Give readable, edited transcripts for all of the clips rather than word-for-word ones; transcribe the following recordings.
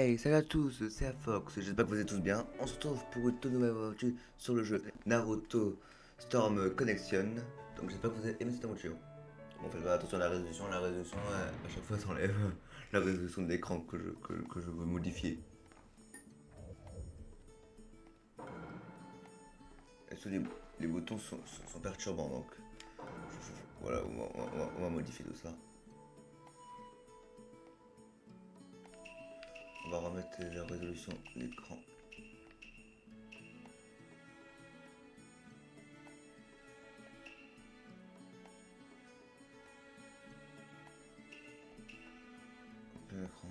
Hey, salut à tous, c'est Fox, j'espère que vous êtes tous bien. On se retrouve pour une toute nouvelle aventure sur le jeu Naruto Storm Connection. Donc j'espère que vous avez aimé cette aventure. Bon, faites attention à la résolution à chaque fois s'enlève la résolution de l'écran que je veux modifier. Et les boutons sont perturbants donc voilà, on va modifier tout ça. On va remettre la résolution de l'écran. L'écran.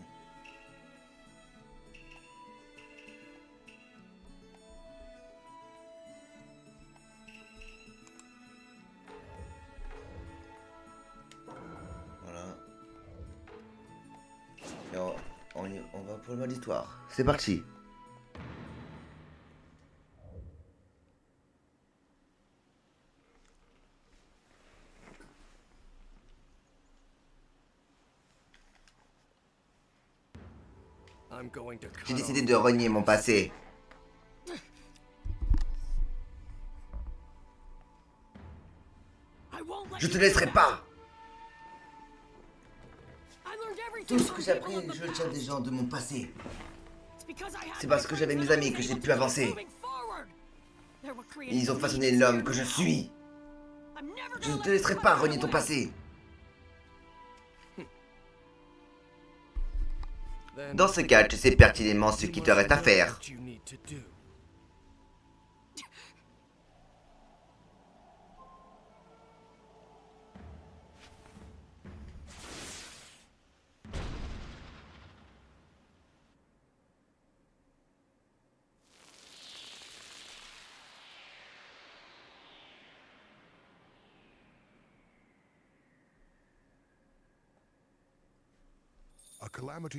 Voilà. Et on va pour le mode histoire. C'est parti. J'ai décidé de renier mon passé. Je te laisserai pas. Tout ce que j'ai appris, je le tiens des gens de mon passé. C'est parce que j'avais mes amis que j'ai pu avancer. Ils ont façonné l'homme que je suis. Je ne te laisserai pas renier ton passé. Dans ce cas, tu sais pertinemment ce qui te reste à faire.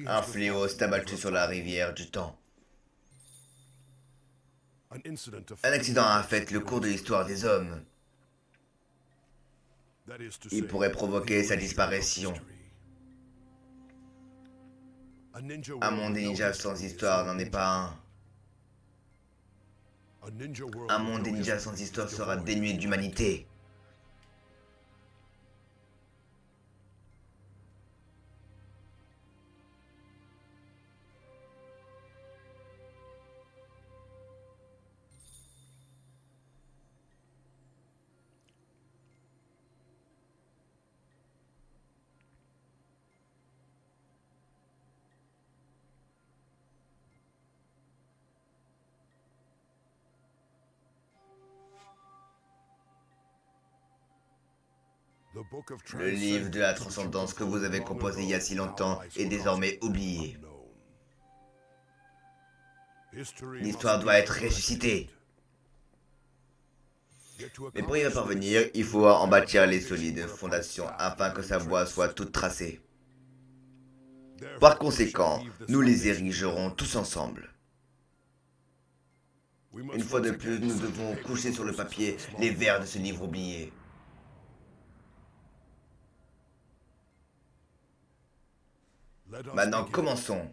Un fléau s'est abattu sur la rivière du temps. Un accident a fait le cours de l'histoire des hommes. Il pourrait provoquer sa disparition. Un monde des ninjas sans histoire n'en est pas un. Un monde des ninjas sans histoire sera dénué d'humanité. Le livre de la transcendance que vous avez composé il y a si longtemps est désormais oublié. L'histoire doit être ressuscitée. Mais pour y parvenir, il faut en bâtir les solides fondations afin que sa voie soit toute tracée. Par conséquent, nous les érigerons tous ensemble. Une fois de plus, nous devons coucher sur le papier les vers de ce livre oublié. Maintenant, commençons.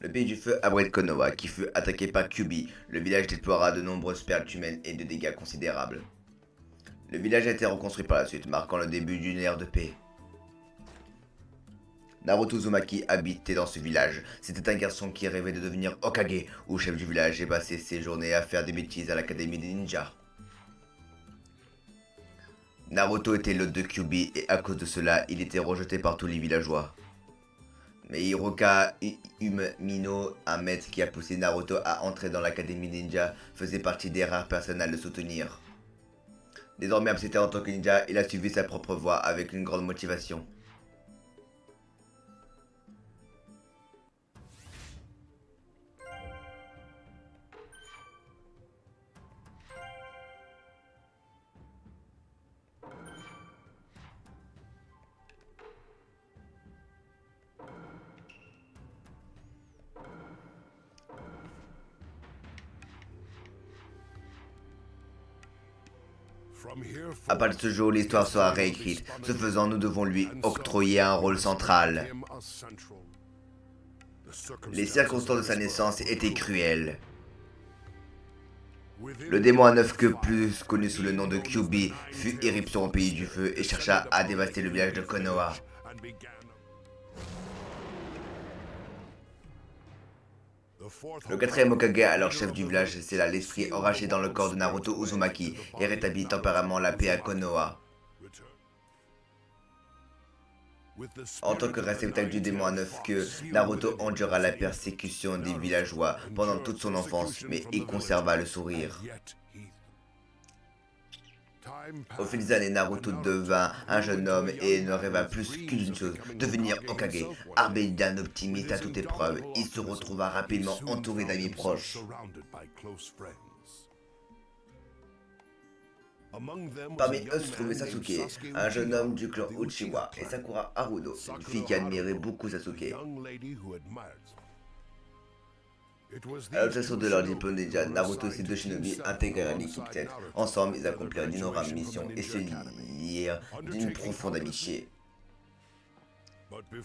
Le pays du feu abrite Konoha, qui fut attaqué par Kyuubi. Le village déploiera de nombreuses pertes humaines et de dégâts considérables. Le village a été reconstruit par la suite, marquant le début d'une ère de paix. Naruto Uzumaki habitait dans ce village. C'était un garçon qui rêvait de devenir Hokage, ou chef du village, et passait ses journées à faire des bêtises à l'académie des ninjas. Naruto était l'hôte de Kyuubi et à cause de cela, il était rejeté par tous les villageois. Mais Hiroka Umino, un maître qui a poussé Naruto à entrer dans l'académie ninja, faisait partie des rares personnes à le soutenir. Désormais accepté en tant que ninja, il a suivi sa propre voie avec une grande motivation. À partir de ce jour, l'histoire sera réécrite. Ce faisant, nous devons lui octroyer un rôle central. Les circonstances de sa naissance étaient cruelles. Le démon à 9 queues, plus connu sous le nom de QB, fut éruption au pays du feu et chercha à dévaster le village de Konoha. Le quatrième Hokage, alors chef du village, scella l'esprit enragé dans le corps de Naruto Uzumaki et rétablit temporairement la paix à Konoha. En tant que réceptacle du démon à 9 queues, Naruto endura la persécution des villageois pendant toute son enfance, mais il conserva le sourire. Au fil des années, Naruto devint un jeune homme et ne rêva plus qu'une chose, devenir Hokage. Armé d'un optimiste à toute épreuve, il se retrouva rapidement entouré d'amis proches. Parmi eux se trouvait Sasuke, un jeune homme du clan Uchiwa, et Sakura Haruno, une fille qui admirait beaucoup Sasuke. À l'obtention de leur diplôme ninja, Naruto et ses deux shinobi intégrèrent l'équipe 7. Ensemble, ils accomplirent d'innombrables missions et se lièrent d'une profonde amitié.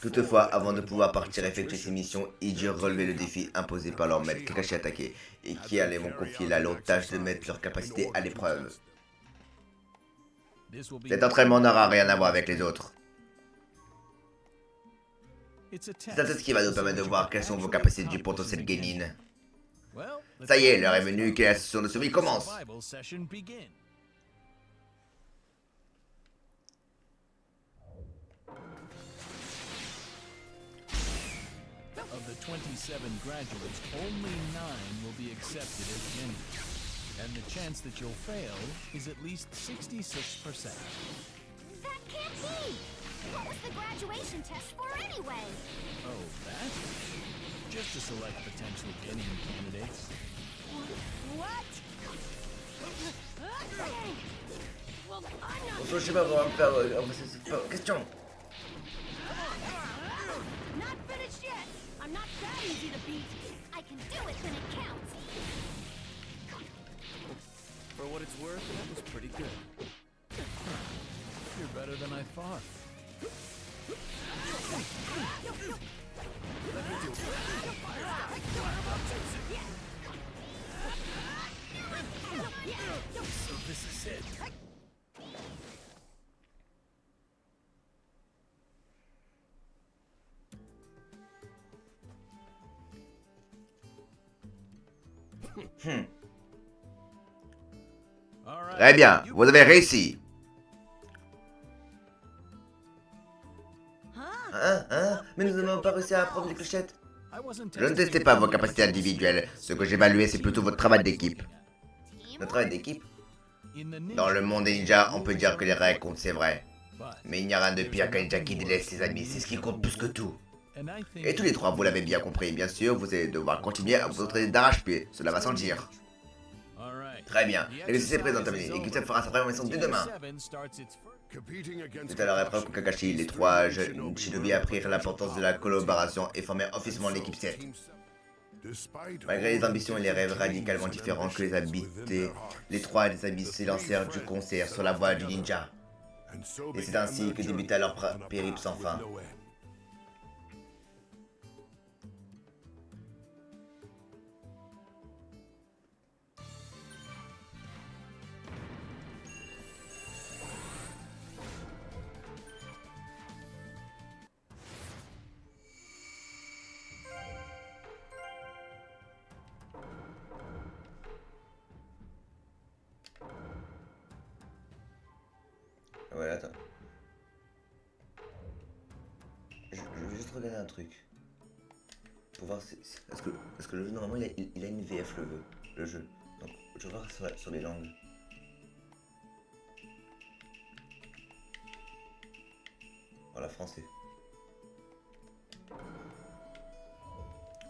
Toutefois, avant de pouvoir partir effectuer ces missions, ils durent relever le défi imposé par leur maître Kakashi Hatake, et qui allait confier la lourde tâche de mettre leurs capacités à l'épreuve. Cet entraînement n'aura rien à voir avec les autres. C'est un test qui va nous permettre de voir quelles sont vos capacités du potentiel Genin. Ça y est, l'heure est venue que la session de survie commence. Of the 27 graduates, only 9 will be accepted as Genin. And the chance that you'll fail is at least 66%. That can't be! What was the graduation test for anyway? Oh, that? Just to select potential Genin candidates. What? Well, I'm not... Je sais pas, on va faire... question. Not finished yet! I'm not that easy to beat! I can do it when it counts! For what it's worth, that was pretty good. You're better than I thought. So this is it. Très bien, vous avez réussi. Hein? Mais nous n'avons pas réussi à apprendre les clochettes. Je ne testais pas vos capacités individuelles. Ce que j'évaluais, c'est plutôt votre travail d'équipe. Notre travail d'équipe? Dans le monde des ninjas, on peut dire que les règles comptent, c'est vrai. Mais il n'y a rien de pire qu'un ninja qui délaisse ses amis, c'est ce qui compte plus que tout. Et tous les trois, vous l'avez bien compris, bien sûr, vous allez devoir continuer à vous entraîner d'arrache-pied, cela va sans dire. Très bien, l'exercice est présent terminé, l'équipe 7 fera sa première mission dès demain. C'est à leur épreuve que Kakashi, les trois jeunes shinobi apprirent l'importance de la collaboration et formèrent officiellement l'équipe 7. Malgré les ambitions et les rêves radicalement différents que les habités, les trois des amis s'élancèrent du concert sur la voie du ninja. Et c'est ainsi que débuta leur périple sans fin. Voilà, attends. Je veux juste regarder un truc. Pour voir si... Parce que le jeu, normalement, il a une VF, le jeu. Donc, je vais voir sur les langues. Voilà, français.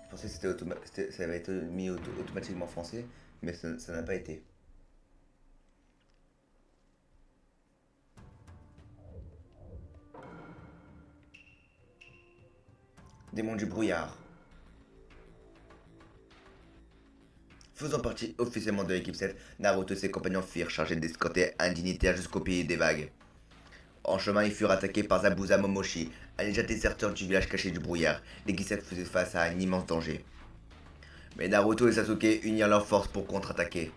Je pensais que ça avait été mis automatiquement français, mais ça n'a pas été. Démon du brouillard. Faisant partie officiellement de l'équipe 7, Naruto et ses compagnons firent chargés d'escorter un dignitaire jusqu'au pays des vagues. En chemin, ils furent attaqués par Zabuza Momoshi, un ninja déserteur du village caché du brouillard. L'équipe 7 faisait face à un immense danger. Mais Naruto et Sasuke unirent leurs forces pour contre-attaquer.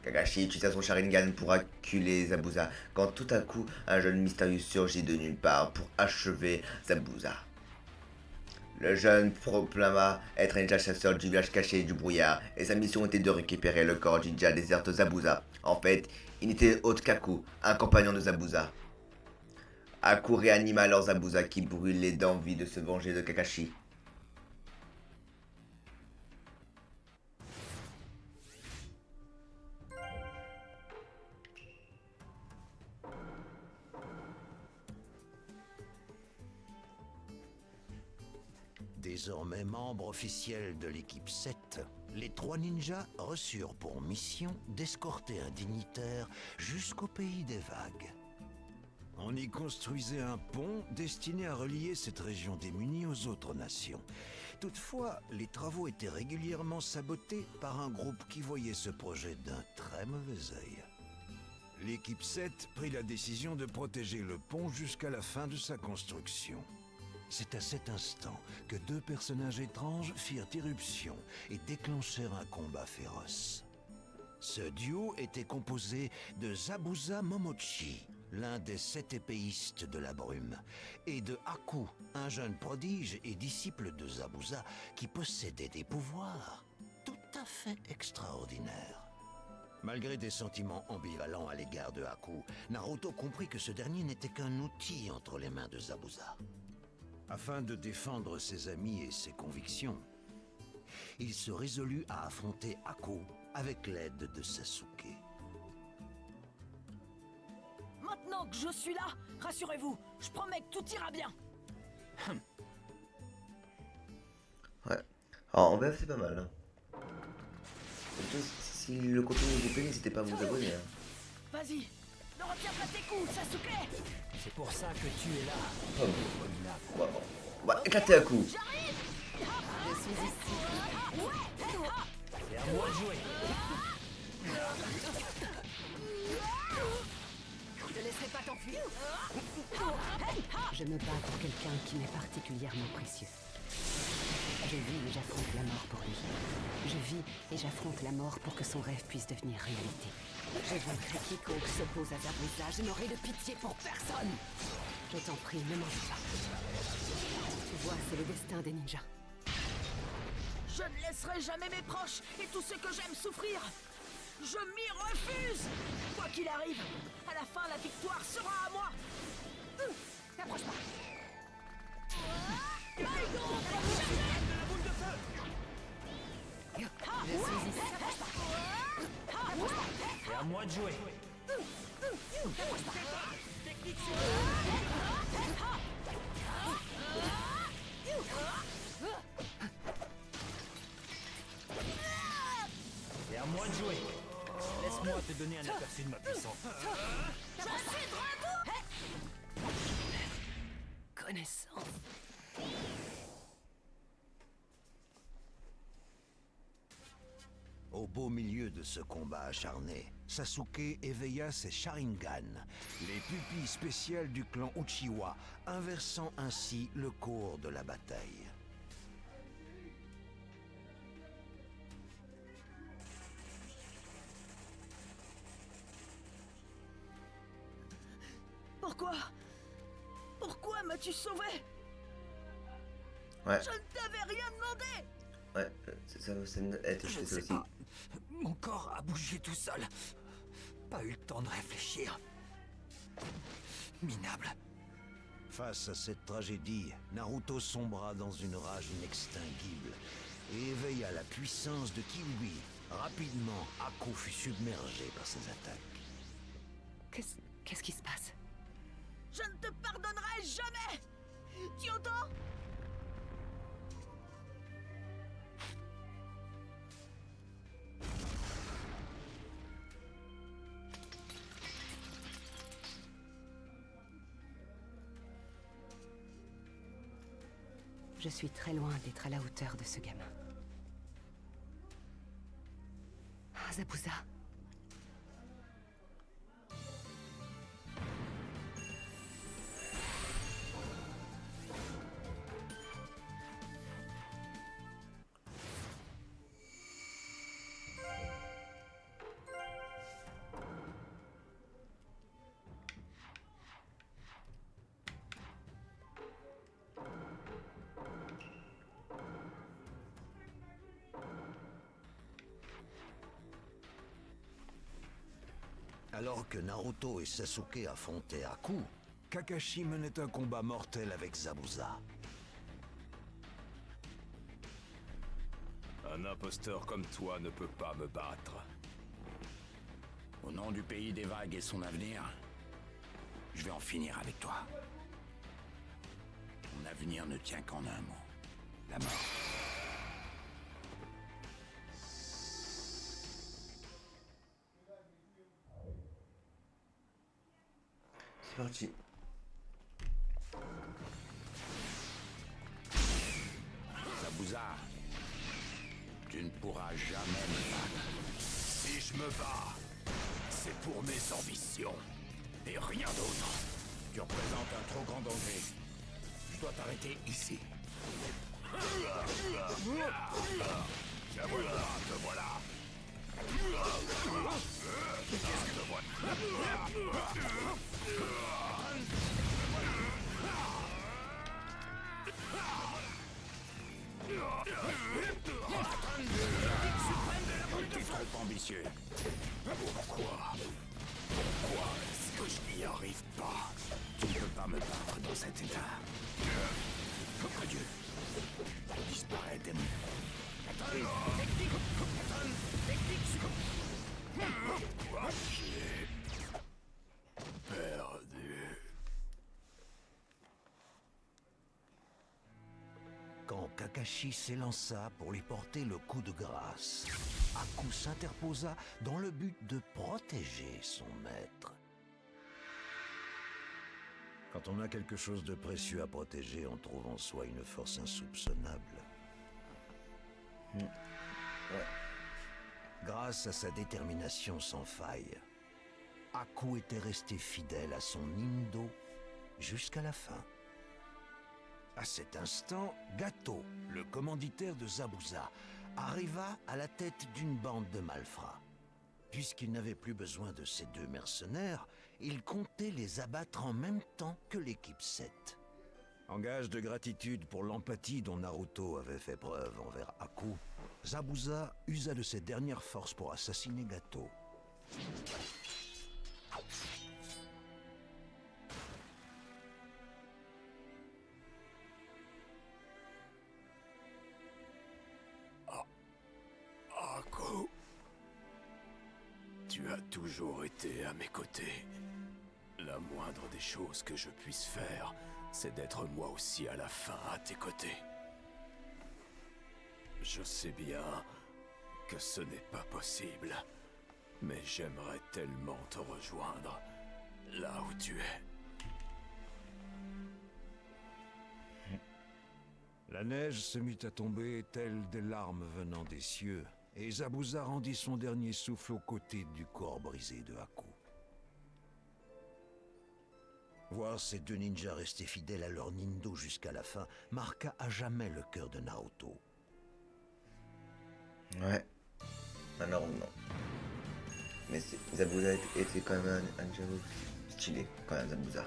Kakashi utilisa son Sharingan pour acculer Zabuza, quand tout à coup, un jeune mystérieux surgit de nulle part pour achever Zabuza. Le jeune proclama être un ninja chasseur du village caché du brouillard, et sa mission était de récupérer le corps du ninja désert de Zabuza. En fait, il n'était autre qu'Aku, un compagnon de Zabuza. Aku réanima alors Zabuza qui brûlait d'envie de se venger de Kakashi. Désormais membres officiels de l'équipe 7, les 3 ninjas reçurent pour mission d'escorter un dignitaire jusqu'au pays des vagues. On y construisait un pont destiné à relier cette région démunie aux autres nations. Toutefois, les travaux étaient régulièrement sabotés par un groupe qui voyait ce projet d'un très mauvais œil. L'équipe 7 prit la décision de protéger le pont jusqu'à la fin de sa construction. C'est à cet instant que 2 personnages étranges firent irruption et déclenchèrent un combat féroce. Ce duo était composé de Zabuza Momochi, l'un des 7 épéistes de la brume, et de Aku, un jeune prodige et disciple de Zabuza qui possédait des pouvoirs tout à fait extraordinaires. Malgré des sentiments ambivalents à l'égard de Aku, Naruto comprit que ce dernier n'était qu'un outil entre les mains de Zabuza. Afin de défendre ses amis et ses convictions, il se résolut à affronter Aku avec l'aide de Sasuke. Maintenant que je suis là, rassurez-vous, je promets que tout ira bien. Ouais. Alors en VF c'est pas mal. Hein. Si le contenu vous plaît, n'hésitez pas à vous abonner. Hein. Vas-y, ne retiens pas tes coups, Sasuke. C'est pour ça que tu es là. Oh, on va éclater à coup. Je suis ici. C'est à moi de jouer. Je te laisserai pas t'enfuir. Je me bats pour quelqu'un qui m'est particulièrement précieux. Je vis et j'affronte la mort pour lui. Je vis et j'affronte la mort pour que son rêve puisse devenir réalité. Je vaincrai quiconque s'oppose à Zabuza. Je n'aurai de pitié pour personne. Je t'en prie, ne m'en veux pas. Tu vois, c'est le destin des ninjas. Je ne laisserai jamais mes proches et tous ceux que j'aime souffrir. Je m'y refuse. Quoi qu'il arrive, à la fin, la victoire sera à moi. Approche-moi. Je suis ici. C'est à moi de jouer. C'est à moi de jouer. Laisse-moi te donner un aperçu de ma puissance. Connaissance. Au beau milieu de ce combat acharné, Sasuke éveilla ses Sharingan, les pupilles spéciales du clan Uchiwa, inversant ainsi le cours de la bataille. Pourquoi m'as-tu sauvé? Ouais, Je ne t'avais rien demandé. ouais, ça elle te Je fait ça sais aussi. pas. Mon corps a bougé tout seul. Pas eu le temps de réfléchir. Minable. Face à cette tragédie, Naruto sombra dans une rage inextinguible et éveilla la puissance de Kyuubi. Rapidement, Aku fut submergé par ses attaques. Qu'est-ce qui se passe? Je ne te pardonnerai jamais. Tu entends? Je suis très loin d'être à la hauteur de ce gamin. Zabuza. Alors que Naruto et Sasuke affrontaient Aku, Kakashi menait un combat mortel avec Zabuza. Un imposteur comme toi ne peut pas me battre. Au nom du pays des vagues et son avenir, je vais en finir avec toi. Mon avenir ne tient qu'en un mot. La mort. C'est parti. Zabuza, tu ne pourras jamais me battre. Si je me bats, c'est pour mes ambitions et rien d'autre. Tu représentes un trop grand danger. Je dois t'arrêter ici. Zabuza, te voilà. Tu es trop ambitieux. Pourquoi est-ce que je n'y arrive pas? Tu ne peux pas me battre dans cet état. Adieu. Disparaît, démon. Perdu. Quand Kakashi s'élança pour lui porter le coup de grâce, Aku s'interposa dans le but de protéger son maître. Quand on a quelque chose de précieux à protéger, on trouve en soi une force insoupçonnable. Grâce à sa détermination sans faille, Aku était resté fidèle à son Nindo jusqu'à la fin. À cet instant, Gato, le commanditaire de Zabuza, arriva à la tête d'une bande de malfrats. Puisqu'il n'avait plus besoin de ces deux mercenaires, il comptait les abattre en même temps que l'équipe 7. En gage de gratitude pour l'empathie dont Naruto avait fait preuve envers Aku, Zabuza usa de ses dernières forces pour assassiner Gato. Aku, tu as toujours été à mes côtés. La moindre des choses que je puisse faire, c'est d'être moi aussi à la fin à tes côtés. Je sais bien que ce n'est pas possible, mais j'aimerais tellement te rejoindre là où tu es. La neige se mit à tomber telle des larmes venant des cieux, et Zabuza rendit son dernier souffle aux côtés du corps brisé de Aku. Voir ces deux ninjas rester fidèles à leur Nindo jusqu'à la fin marqua à jamais le cœur de Naruto. Ouais. Malheureusement. Mais Zabuza était quand même un ninja stylé, quand même, Zabuza.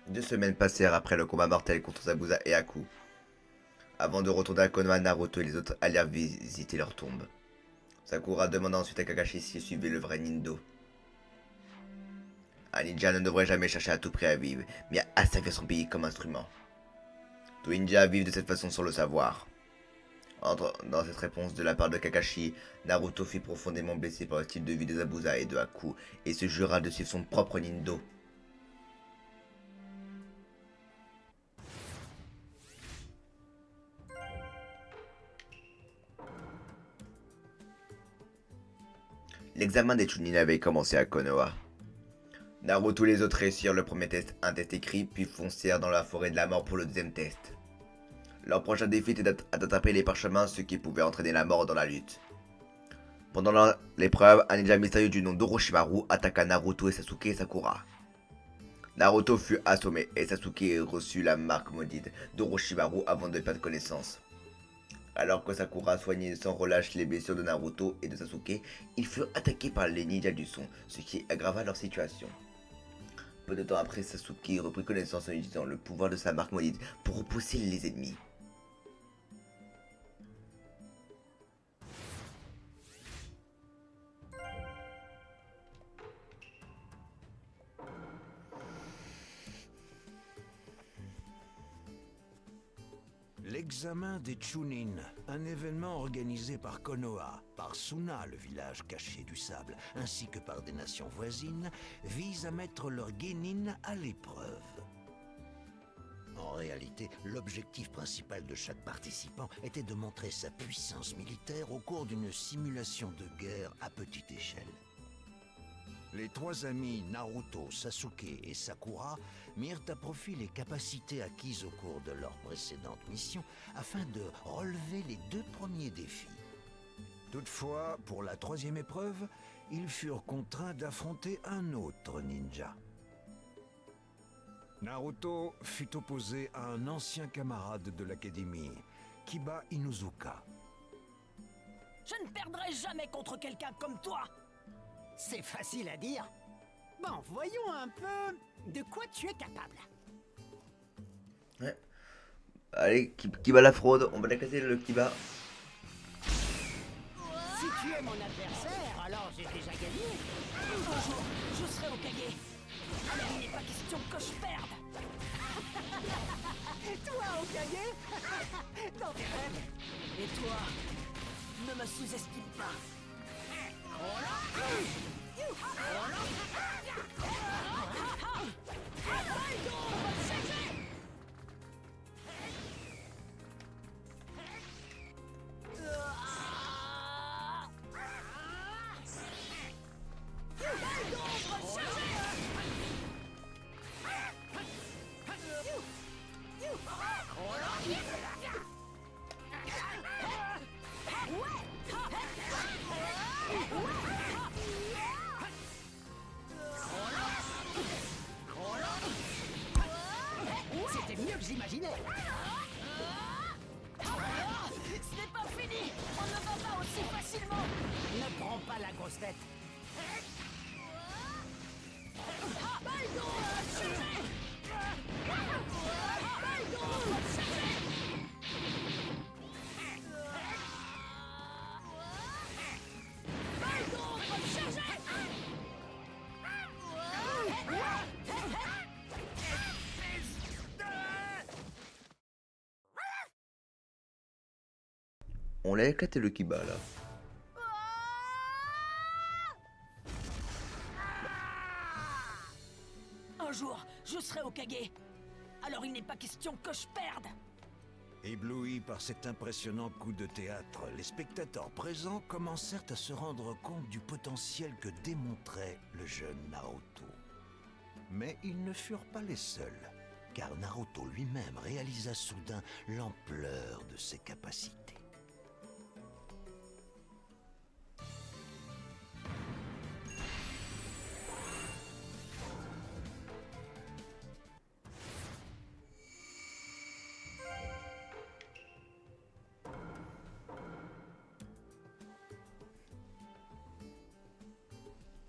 Deux semaines passèrent après le combat mortel contre Zabuza et Aku. Avant de retourner à Konoha, Naruto et les autres allèrent visiter leur tombe. Sakura demanda ensuite à Kakashi s'il suivait le vrai Nindo. Un ninja ne devrait jamais chercher à tout prix à vivre, mais à servir son pays comme instrument. Tous les ninjas vivent de cette façon sans le savoir. Dans cette réponse de la part de Kakashi, Naruto fut profondément blessé par le style de vie de Zabuza et de Aku et se jura de suivre son propre Nindo. L'examen des Chunin avait commencé à Konoha. Naruto et les autres réussirent le premier test, un test écrit, puis foncèrent dans la forêt de la mort pour le deuxième test. Leur prochain défi était d'attraper les parchemins, ce qui pouvait entraîner la mort dans la lutte. Pendant l'épreuve, un ninja mystérieux du nom d'Orochimaru attaqua Naruto et Sasuke et Sakura. Naruto fut assommé et Sasuke reçut la marque maudite d'Orochimaru avant de perdre connaissance. Alors que Sakura soignait sans relâche les blessures de Naruto et de Sasuke, ils furent attaqués par les ninjas du son, ce qui aggrava leur situation. Peu de temps après, Sasuke reprit connaissance en utilisant le pouvoir de sa marque maudite pour repousser les ennemis. L'examen des Chunin, un événement organisé par Konoha, par Suna, le village caché du sable, ainsi que par des nations voisines, vise à mettre leur genin à l'épreuve. En réalité, l'objectif principal de chaque participant était de montrer sa puissance militaire au cours d'une simulation de guerre à petite échelle. Les trois amis Naruto, Sasuke et Sakura mirent à profit les capacités acquises au cours de leur précédente mission afin de relever les deux premiers défis. Toutefois, pour la troisième épreuve, ils furent contraints d'affronter un autre ninja. Naruto fut opposé à un ancien camarade de l'académie, Kiba Inuzuka. Je ne perdrai jamais contre quelqu'un comme toi. C'est facile à dire. Bon, voyons un peu de quoi tu es capable. Ouais. Allez, Kiba la fraude, on va la casser le Kiba. Si tu es mon adversaire, alors j'ai déjà gagné. Un jour, je serai au Kage. Alors il n'est pas question que je perde. Toi, Hokage? Dans tes rêves. Et toi, ne me sous-estime pas. C'était mieux que j'imaginais. Ce n'est pas fini. On ne va pas aussi facilement. Ne prends pas la grosse tête. On l'a éclaté le Kiba là. Un jour, je serai au Kage. Alors il n'est pas question que je perde. Éblouis par cet impressionnant coup de théâtre, les spectateurs présents commencèrent à se rendre compte du potentiel que démontrait le jeune Naruto. Mais ils ne furent pas les seuls, car Naruto lui-même réalisa soudain l'ampleur de ses capacités.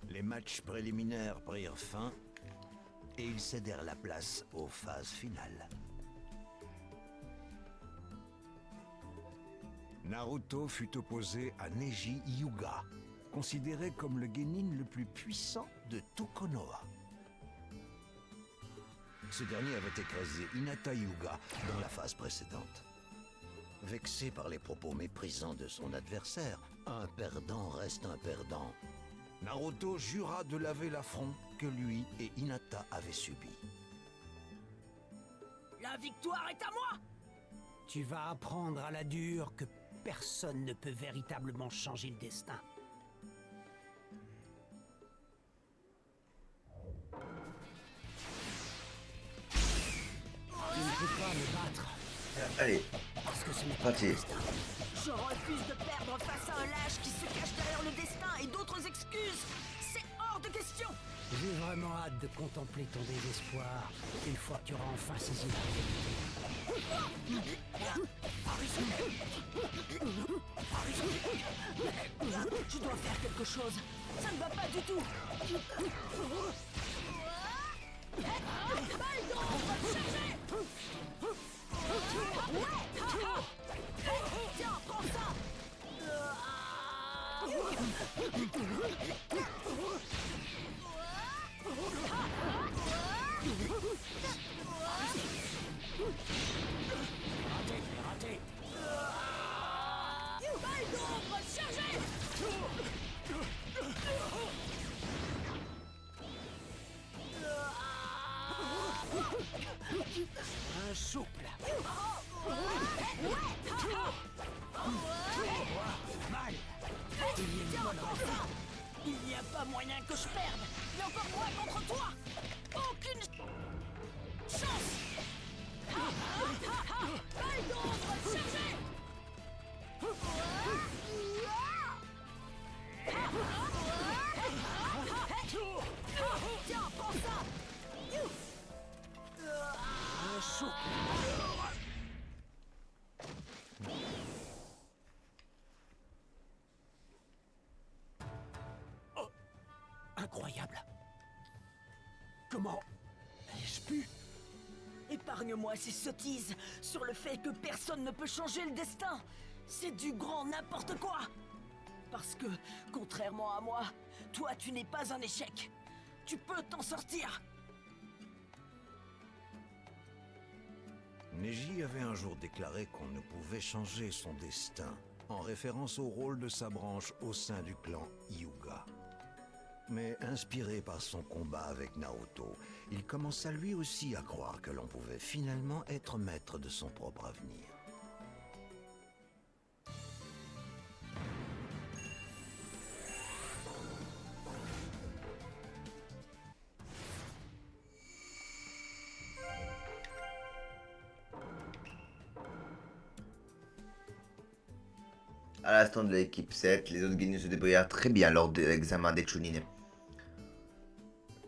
Les matchs préliminaires prirent fin et ils cédèrent la place aux phases finales. Naruto fut opposé à Neji Hyuga, considéré comme le genin le plus puissant de tout Konoha. Ce dernier avait écrasé Hinata Hyuga dans la phase précédente. Vexé par les propos méprisants de son adversaire, un perdant reste un perdant. Naruto jura de laver l'affront que lui et Hinata avaient subi. La victoire est à moi. Tu vas apprendre à la dure que personne ne peut véritablement changer le destin. pas me battre. Allez, Parce que ce n'est pas parti. mon destin. Je refuse de perdre face à un lâche qui se cache derrière le destin et d'autres excuses. C'est hors de question. J'ai vraiment hâte de contempler ton désespoir une fois que tu auras enfin saisi la réalité. Je dois faire quelque chose. Ça ne va pas du tout. Tiens, prends ça. Raté. Balle d'ombre chargée. Un souple. Mal. Il n'y a pas moyen que je perde. Et encore moi contre toi. Aucune chance. Balle d'ombre chargée. Tiens, prends ça. Un souple. Oh, incroyable. Comment ai-je pu? Épargne-moi ces sottises sur le fait que personne ne peut changer le destin. C'est du grand n'importe quoi. Parce que, contrairement à moi, toi tu n'es pas un échec. Tu peux t'en sortir. Neji avait un jour déclaré qu'on ne pouvait changer son destin, en référence au rôle de sa branche au sein du clan Hyuga. Mais inspiré par son combat avec Naruto, il commença lui aussi à croire que l'on pouvait finalement être maître de son propre avenir. À l'instant de l'équipe 7, les autres Genin se débrouillèrent très bien lors de l'examen des Chunin.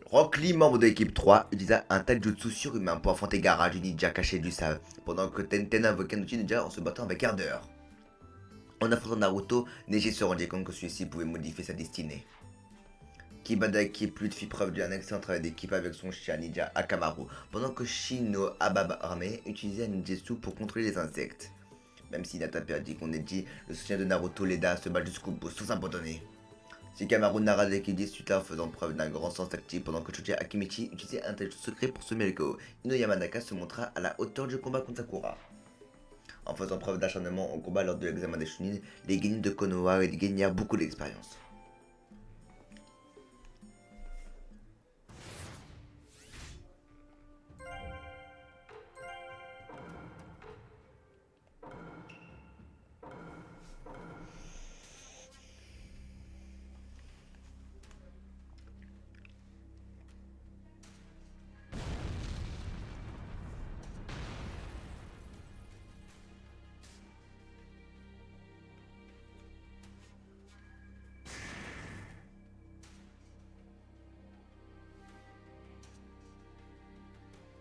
Rock Lee, membre de l'équipe 3, utilisa un taijutsu surhumain pour affronter Gaara du ninja caché du sable, pendant que Tenten invoquait un outil ninja en se battant avec ardeur. En affrontant Naruto, Neji se rendit compte que celui-ci pouvait modifier sa destinée. Kibadaki plus fit preuve d'un excellent travail d'équipe avec son chien ninja Akamaru, pendant que Shino Ababame utilisait un ninjutsu pour contrôler les insectes. Même si Hinata dit qu'on Neji, le soutien de Naruto l'aida à se battre jusqu'au bout sans s'abandonner. Shikamaru narra l'équilibre suite en faisant preuve d'un grand sens tactique pendant que Choji Akimichi utilisait un taijutsu secret pour semer le chaos. Ino Yamanaka se montra à la hauteur du combat contre Sakura. En faisant preuve d'acharnement au combat lors de l'examen des Chunin, les Genin de Konoha gagnèrent beaucoup d'expérience.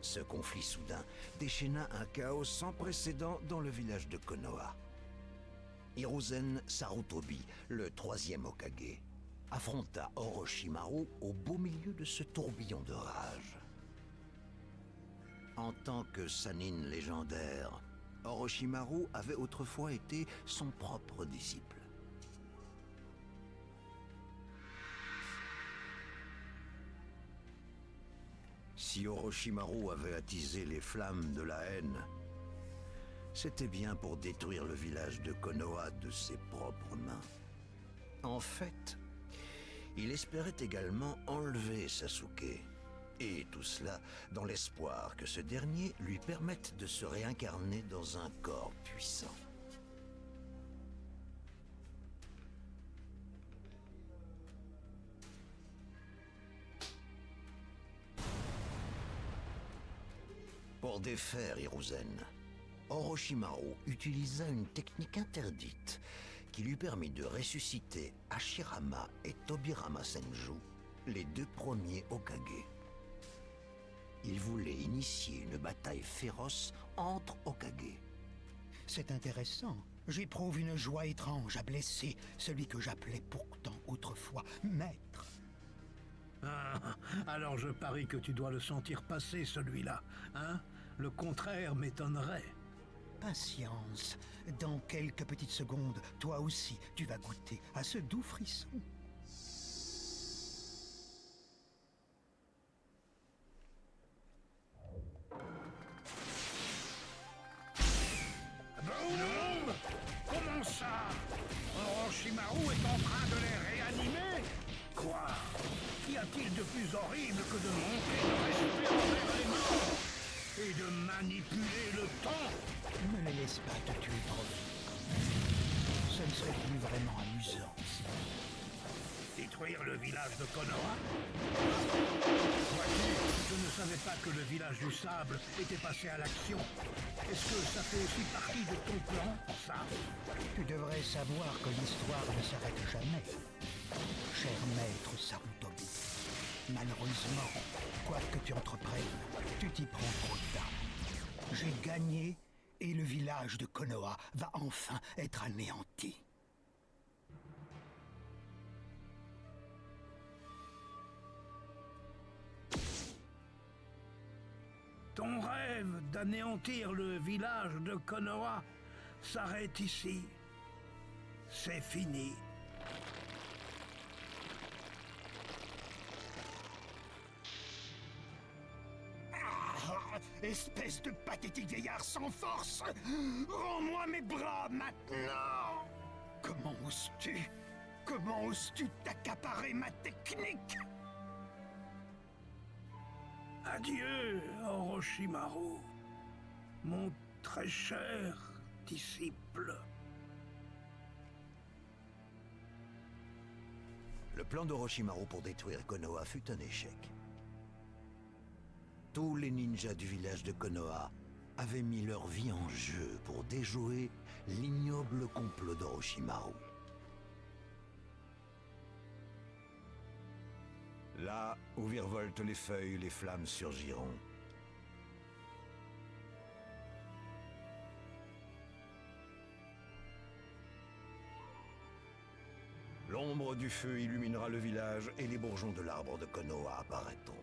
Ce conflit soudain déchaîna un chaos sans précédent dans le village de Konoha. Hiruzen Sarutobi, le troisième Hokage, affronta Orochimaru au beau milieu de ce tourbillon de rage. En tant que Sannin légendaire, Orochimaru avait autrefois été son propre disciple. Si Orochimaru avait attisé les flammes de la haine, c'était bien pour détruire le village de Konoha de ses propres mains. En fait, il espérait également enlever Sasuke, et tout cela dans l'espoir que ce dernier lui permette de se réincarner dans un corps puissant. Pour défaire Hiruzen, Orochimaru utilisa une technique interdite qui lui permit de ressusciter Hashirama et Tobirama Senju, les deux premiers Hokage. Il voulait initier une bataille féroce entre Hokage. C'est intéressant. J'éprouve une joie étrange à blesser celui que j'appelais pourtant autrefois maître. Ah, alors je parie que tu dois le sentir passer, celui-là, hein? Le contraire m'étonnerait. Patience. Dans quelques petites secondes, toi aussi, tu vas goûter à ce doux frisson. Boum! Comment ça? Orochimaru est en train de les réanimer? Quoi? Qu'y a-t-il de plus horrible que de manquer de respect envers les morts? Et de manipuler le temps? Ne les laisse pas te tuer trop vite. Ce ne serait plus vraiment amusant. Détruire le village de Konoha? Vois-tu, je ne savais pas que le village du sable était passé à l'action. Est-ce que ça fait aussi partie de ton plan, ça? Tu devrais savoir que l'histoire ne s'arrête jamais. Cher maître Sarutobi, malheureusement, quoi que tu entreprennes, tu t'y prends trop tard. J'ai gagné et le village de Konoha va enfin être anéanti. Ton rêve d'anéantir le village de Konoha s'arrête ici. C'est fini. Ah, espèce de pathétique vieillard sans force! Rends-moi mes bras maintenant! Comment oses-tu? Comment oses-tu t'accaparer ma technique? Adieu, Orochimaru, mon très cher disciple. Le plan d'Orochimaru pour détruire Konoha fut un échec. Tous les ninjas du village de Konoha avaient mis leur vie en jeu pour déjouer l'ignoble complot d'Orochimaru. Là où virevoltent les feuilles, les flammes surgiront. L'ombre du feu illuminera le village et les bourgeons de l'arbre de Konoha apparaîtront.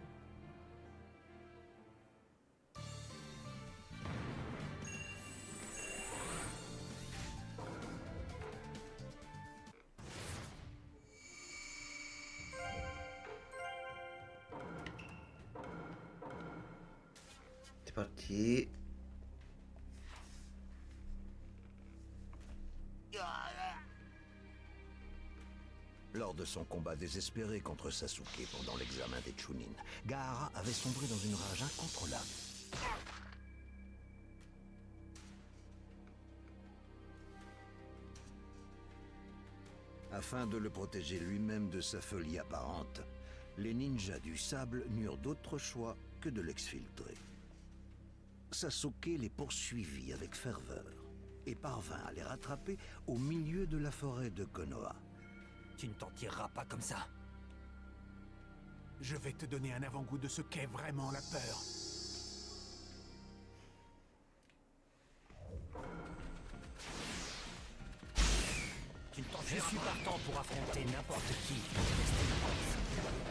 C'est parti. Lors de son combat désespéré contre Sasuke pendant l'examen des Chunin, Gaara avait sombré dans une rage incontrôlable. Afin de le protéger lui-même de sa folie apparente, les ninjas du sable n'eurent d'autre choix que de l'exfiltrer. Sasuke les poursuivit avec ferveur et parvint à les rattraper au milieu de la forêt de Konoha. Tu ne t'en tireras pas comme ça. Je vais te donner un avant-goût de ce qu'est vraiment la peur. Je suis partant pour affronter n'importe qui.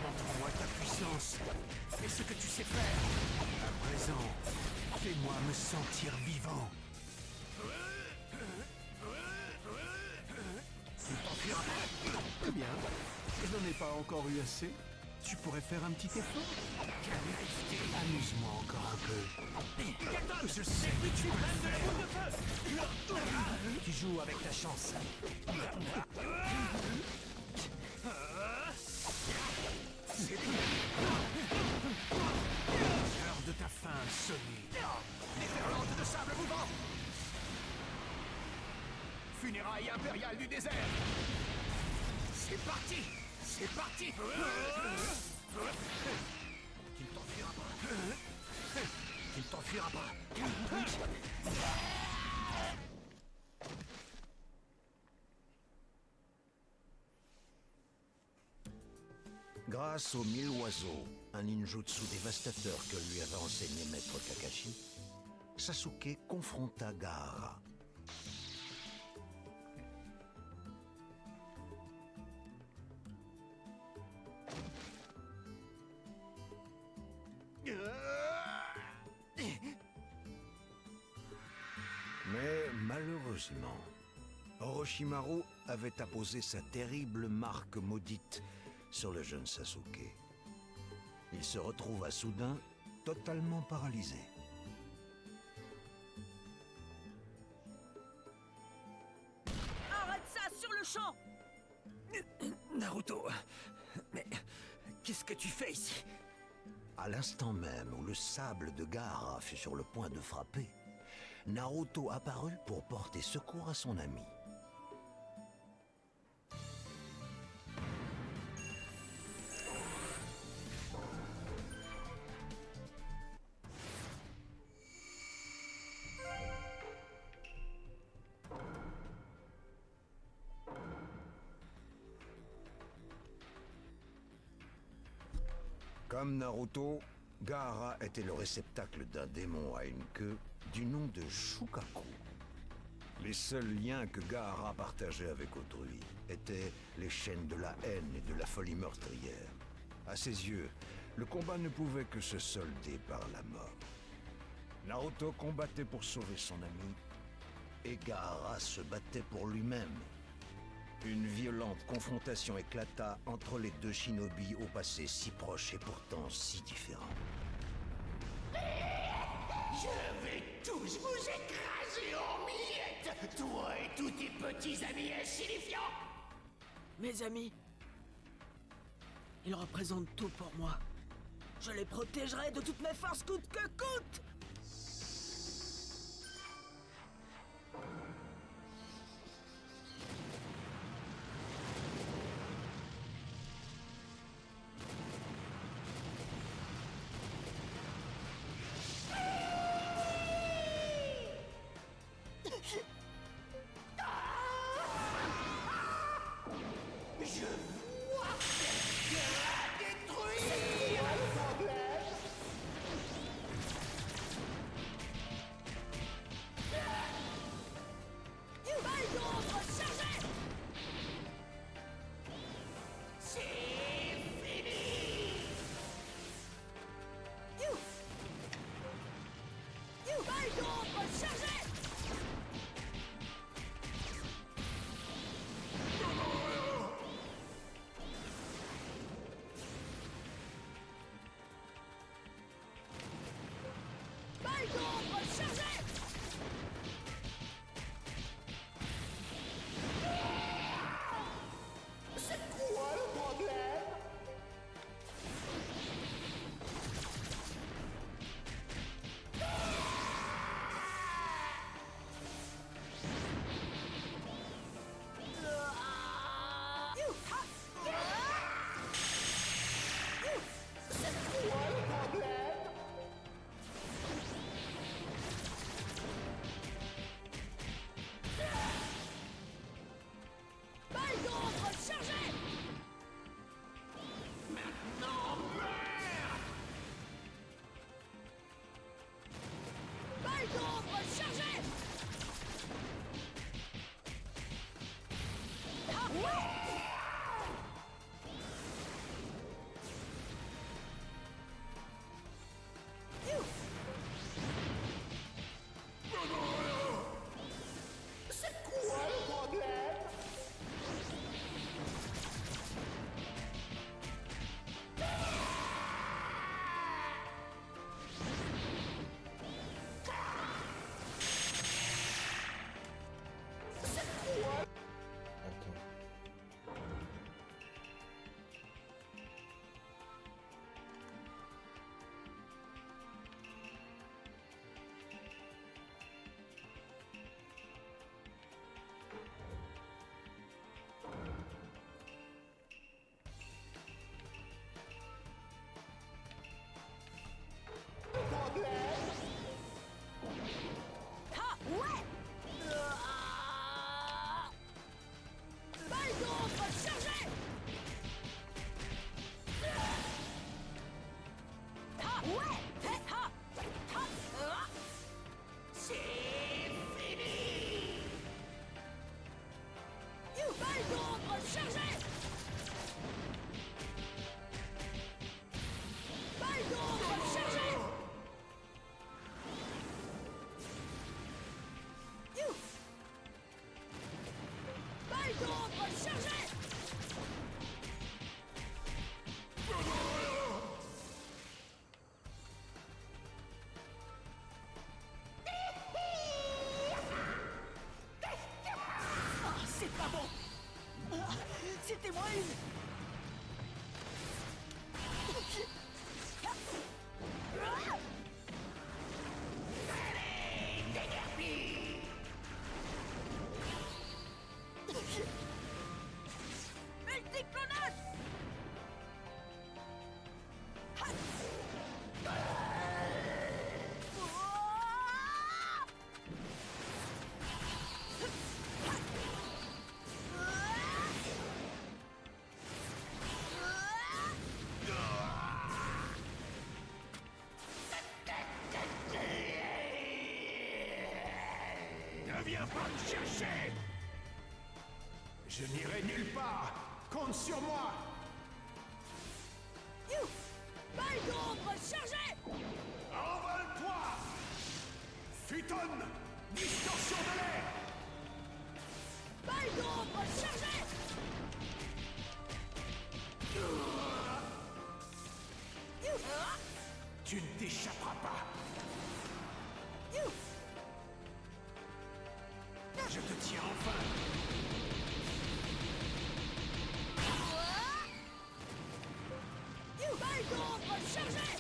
Montre-moi ta puissance. Fais ce que tu sais faire. À présent, fais-moi me sentir vivant. Tu t'enfuiras pas. Très bien. Je n'en ai pas encore eu assez. Tu pourrais faire un petit effort. Amuse-moi encore un peu. Je sais que tu rêves de la boule de feu. Tu joues avec ta chance. L'heure de ta fin a sonné. Déferlante de sable mouvant. Funérailles impériales du désert. C'est parti. C'est parti. Tu ne t'enfuiras pas. Tu ne t'enfuiras suffira pas. Grâce aux 1000 oiseaux, un ninjutsu dévastateur que lui avait enseigné Maître Kakashi, Sasuke confronta Gaara. Mais malheureusement, Orochimaru avait apposé sa terrible marque maudite sur le jeune Sasuke. Il se retrouva soudain totalement paralysé. Arrête ça sur le champ! Naruto, mais qu'est-ce que tu fais ici? À l'instant même où le sable de Gaara fut sur le point de frapper, Naruto apparut pour porter secours à son ami. Comme Naruto, Gaara était le réceptacle d'un démon à une queue du nom de Shukaku. Les seuls liens que Gaara partageait avec autrui étaient les chaînes de la haine et de la folie meurtrière. À ses yeux, le combat ne pouvait que se solder par la mort. Naruto combattait pour sauver son ami, et Gaara se battait pour lui-même. Une violente confrontation éclata entre les deux shinobi au passé si proche et pourtant si différent. Je vais tous vous écraser en miettes, toi et tous tes petits amis insignifiants. Mes amis, ils représentent tout pour moi. Je les protégerai de toutes mes forces coûte que coûte. Je vois quelqu'un à détruire. Balle d'ombre chargée. C'est fini. Balle d'ombre chargée. Balle d'ombre chargée. C'est quoi le problème? C'est quoi le problème? Viens pas me chercher! Je n'irai nulle part! Compte sur moi! You! Balle d'ombre chargée! Envole-toi! Futonne! Distorsion de l'air! Balle d'ombre chargée! You! Tu ne t'échapperas pas! You! Je te tiens enfin! You! Balle d'ombre chargée!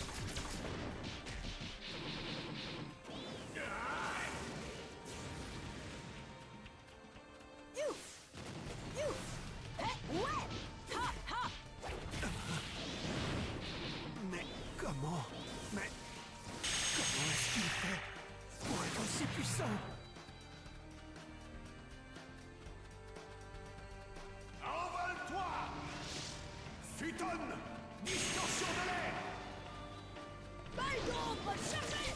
You! You! Eh, ouais! Ha! Ha! Mais comment? Mais comment est-ce qu'il fait pour être aussi puissant? Envole-toi! Futonne! Distorsion de l'air! Balle d'ombre chargée!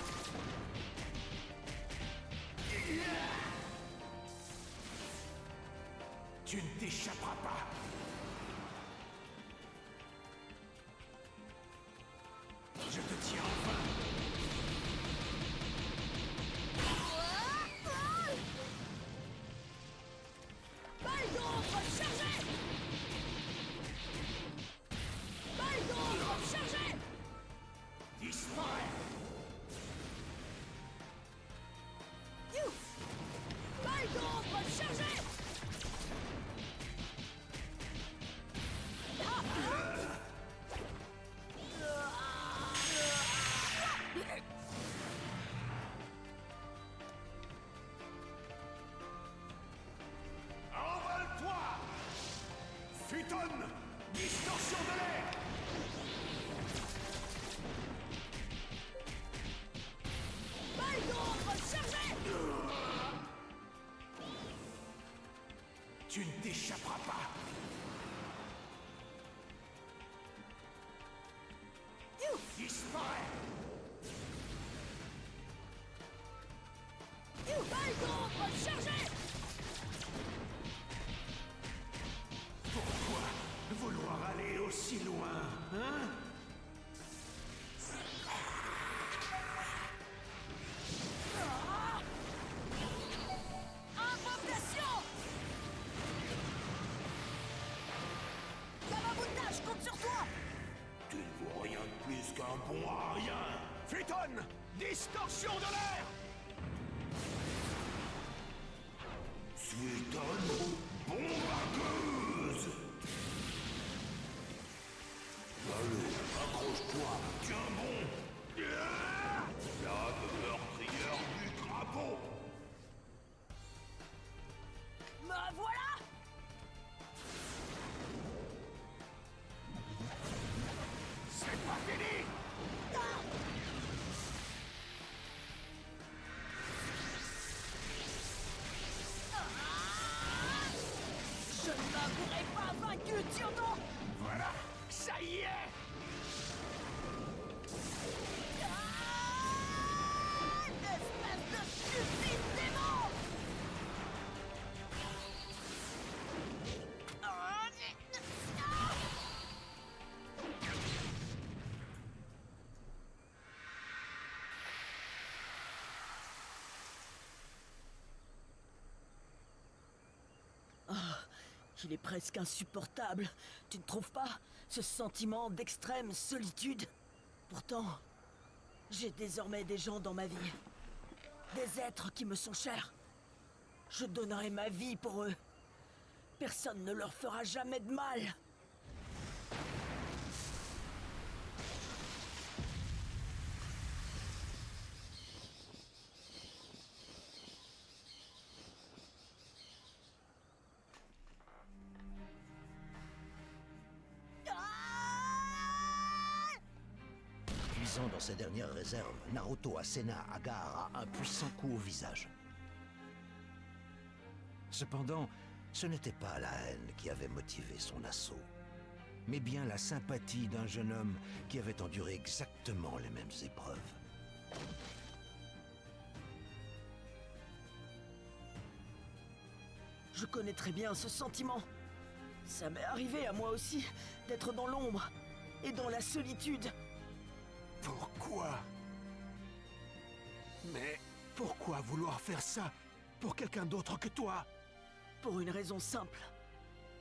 Tu ne t'échapperas pas! Je te tiens enfin! Balle d'ombre chargée! Balle d'ombre chargée! Disparaît! You! Balle d'ombre chargée! Envole-toi! Futonne! Distorsion de l'air! Balle d'ombre chargée! Tu ne t'échapperas pas! You! Disparaît! You! Balle d'ombre chargée! Pourquoi vouloir aller aussi loin, hein? Invocation! Yamabouta, je compte sur toi! Tu ne vaux rien de plus qu'un bon à rien! Futonne! Distorsion de l'air! Futonne! Bombardeuse! Allez, accroche-toi! Tiens bon! La meurtrière du crapaud! Me voilà! C'est pas fini! Je ne m'avouerai pas vaincu, tu entends? Voilà! Ça y est! Espèce de stupide démon! Il est presque insupportable, tu ne trouves pas? Ce sentiment d'extrême solitude. Pourtant, j'ai désormais des gens dans ma vie. Des êtres qui me sont chers. Je donnerai ma vie pour eux. Personne ne leur fera jamais de mal. Puisant dans ses dernières réserves, Naruto asséna Agahara un puissant coup au visage. Cependant, ce n'était pas la haine qui avait motivé son assaut, mais bien la sympathie d'un jeune homme qui avait enduré exactement les mêmes épreuves. Je connais très bien ce sentiment. Ça m'est arrivé à moi aussi d'être dans l'ombre et dans la solitude. Pourquoi? Mais pourquoi vouloir faire ça pour quelqu'un d'autre que toi? Pour une raison simple.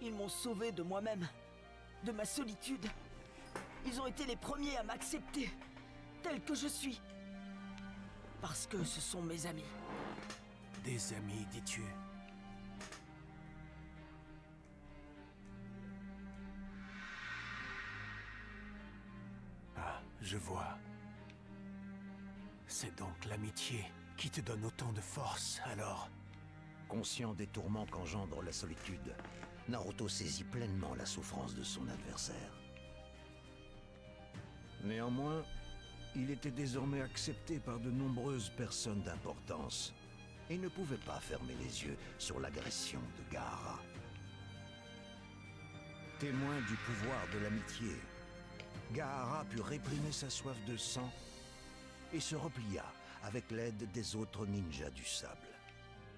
Ils m'ont sauvé de moi-même, de ma solitude. Ils ont été les premiers à m'accepter, tel que je suis. Parce que ce sont mes amis. Des amis, dis-tu? Ah, je vois. C'est donc l'amitié qui te donne autant de force, alors? Conscient des tourments qu'engendre la solitude, Naruto saisit pleinement la souffrance de son adversaire. Néanmoins, il était désormais accepté par de nombreuses personnes d'importance et ne pouvait pas fermer les yeux sur l'agression de Gaara. Témoin du pouvoir de l'amitié, Gaara put réprimer sa soif de sang et se replia avec l'aide des autres ninjas du sable.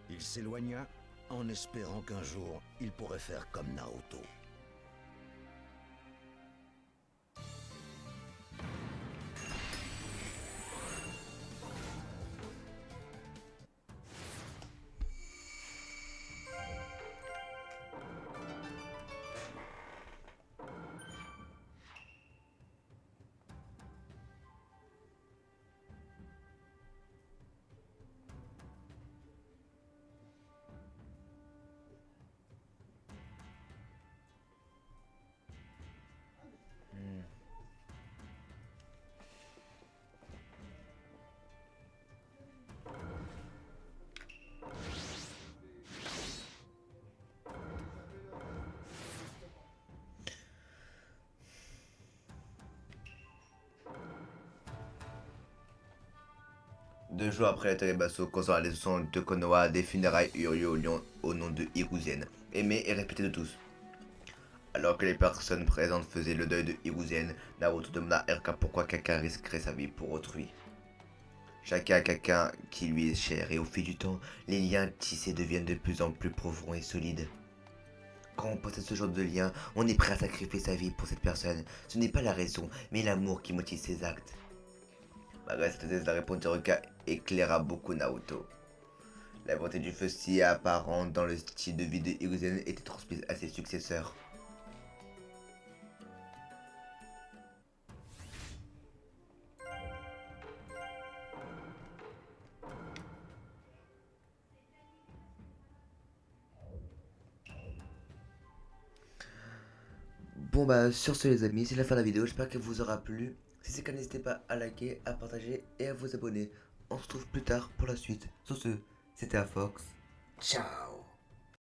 Il s'éloigna en espérant qu'un jour, il pourrait faire comme Naruto. Deux jours après la Terebasso causant la destruction de Konoha, des funérailles eurent lieu au lion au nom de Hiruzen, aimé et respecté de tous. Alors que les personnes présentes faisaient le deuil de Hiruzen, Naruto demanda à Iruka pourquoi quelqu'un risquerait sa vie pour autrui. Chacun a quelqu'un qui lui est cher et au fil du temps, les liens tissés deviennent de plus en plus profonds et solides. Quand on possède ce genre de lien, on est prêt à sacrifier sa vie pour cette personne. Ce n'est pas la raison, mais l'amour qui motive ses actes. Malgré cette thèse, la réponse d'Iruka éclaira beaucoup Naruto. La volonté du feu si apparente dans le style de vie de Hiruzen était transmise à ses successeurs. Bon bah sur ce les amis, c'est la fin de la vidéo, j'espère qu'elle vous aura plu. Si c'est le cas, n'hésitez pas à liker, à partager et à vous abonner. On se retrouve plus tard pour la suite. Sur ce, c'était Afox. Ciao.